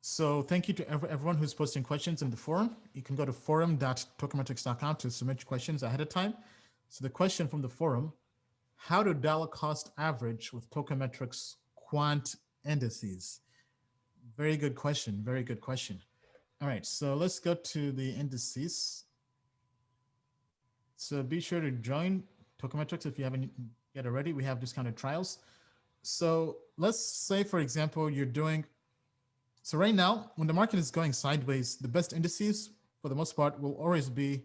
So thank you to everyone who's posting questions in the forum. You can go to forum.tokenmetrics.com to submit your questions ahead of time. So the question from the forum: how to dollar cost average with Token Metrics quant indices? Very good question. Very good question. All right, so let's go to the indices. So be sure to join Token Metrics if you haven't yet already. We have discounted trials. So let's say, for example, you're doing, so right now, when the market is going sideways, the best indices, for the most part, will always be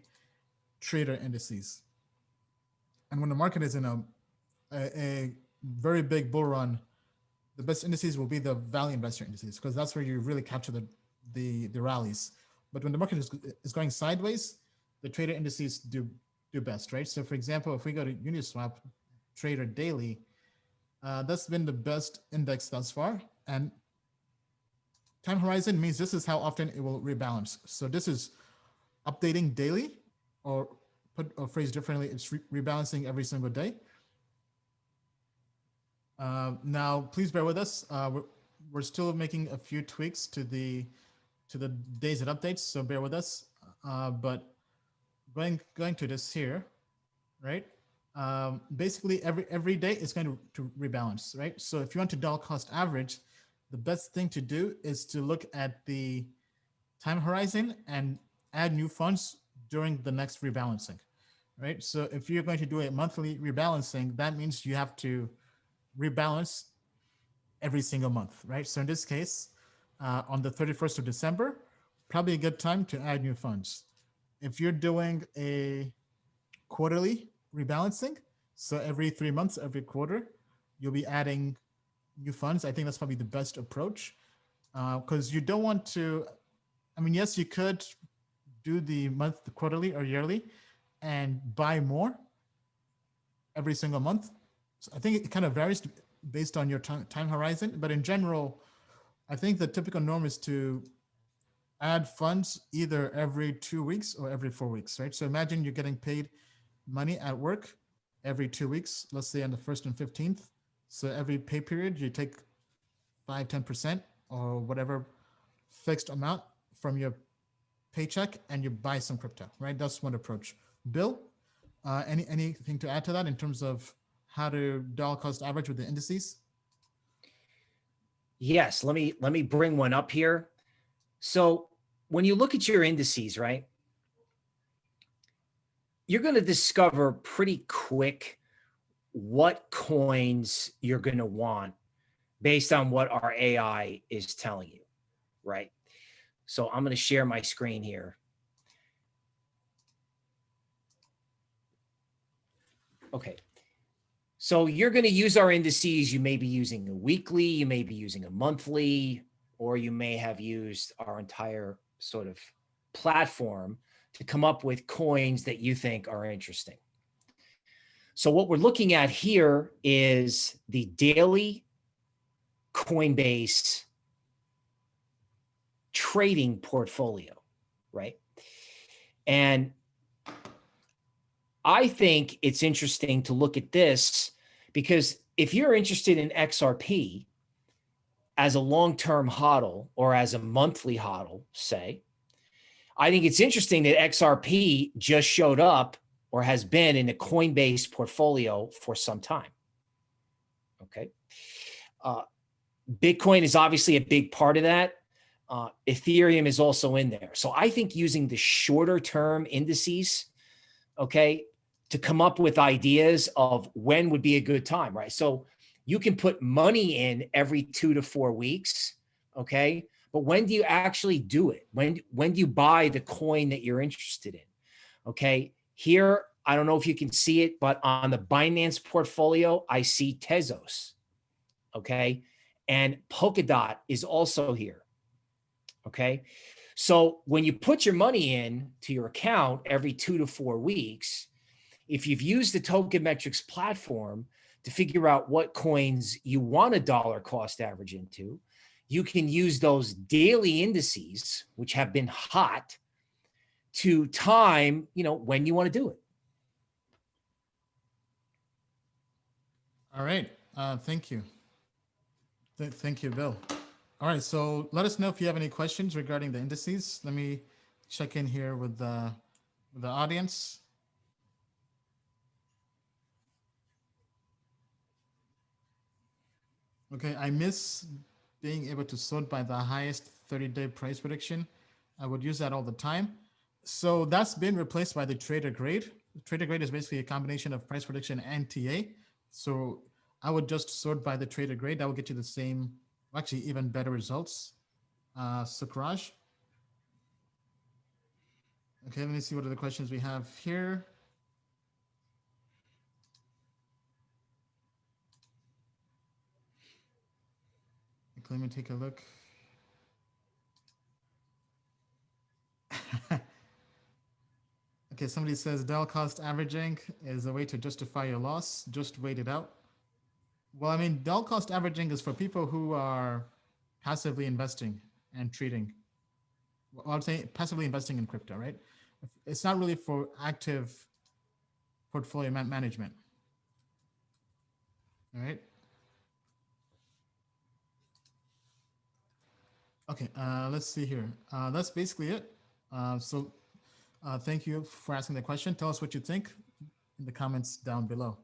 trader indices. And when the market is in a very big bull run, the best indices will be the value investor indices, because that's where you really capture the rallies. But when the market is going sideways, the trader indices do best, right? So for example, if we go to Uniswap Trader Daily, that's been the best index thus far. And time horizon means this is how often it will rebalance. So this is updating daily, or put a phrase differently, it's rebalancing every single day. Now, please bear with us. We're still making a few tweaks to the days it updates, so bear with us. But going to this here, right? Basically, every day it's going to rebalance, right? So if you want to dollar cost average, the best thing to do is to look at the time horizon and add new funds during the next rebalancing, right? So if you're going to do a monthly rebalancing, that means you have to rebalance every single month, right? So in this case, on the 31st of December, probably a good time to add new funds. If you're doing a quarterly rebalancing, so every 3 months, every quarter, you'll be adding new funds. I think that's probably the best approach, because you don't want to, I mean, yes, you could do the quarterly or yearly and buy more every single month. So I think it kind of varies based on your time horizon, but in general, I think the typical norm is to add funds either every 2 weeks or every 4 weeks, right? So imagine you're getting paid money at work every 2 weeks, let's say on the 1st and 15th. So every pay period, you take 5-10% or whatever fixed amount from your paycheck and you buy some crypto, right? That's one approach. Bill, anything to add to that in terms of how to dollar cost average with the indices? Yes, let me bring one up here. So when you look at your indices, right, you're going to discover pretty quick what coins you're going to want based on what our AI is telling you, right? So I'm going to share my screen here. Okay. So you're going to use our indices. You may be using a weekly, you may be using a monthly, or you may have used our entire sort of platform to come up with coins that you think are interesting. So what we're looking at here is the daily Coinbase trading portfolio, right? And I think it's interesting to look at this because if you're interested in XRP as a long-term hodl or as a monthly hodl, say, I think it's interesting that XRP just showed up or has been in a Coinbase portfolio for some time. Okay. Bitcoin is obviously a big part of that. Ethereum is also in there. So I think using the shorter term indices, okay, to come up with ideas of when would be a good time, right? So you can put money in every 2 to 4 weeks, okay? But when do you actually do it? When do you buy the coin that you're interested in? Okay, here, I don't know if you can see it, but on the Binance portfolio, I see Tezos, okay? And Polkadot is also here, okay? So when you put your money in to your account every 2 to 4 weeks, if you've used the Token Metrics platform to figure out what coins you want a dollar cost average into, you can use those daily indices, which have been hot, to time, when you want to do it. All right. Thank you. Thank you, Bill. All right, so let us know if you have any questions regarding the indices. Let me check in here with the audience. Okay, I miss being able to sort by the highest 30-day price prediction. I would use that all the time. So that's been replaced by the trader grade. The trader grade is basically a combination of price prediction and TA. So I would just sort by the trader grade. That will get you the same, actually even better results. Sukraj. Okay, let me see what are the questions we have here. Okay, let me take a look. Okay, somebody says dollar cost averaging is a way to justify your loss. Just wait it out. Well, I mean, dollar cost averaging is for people who are passively investing and trading. Well, I'd say passively investing in crypto, right? It's not really for active portfolio management. All right. Okay, let's see here. That's basically it. So thank you for asking the question. Tell us what you think in the comments down below.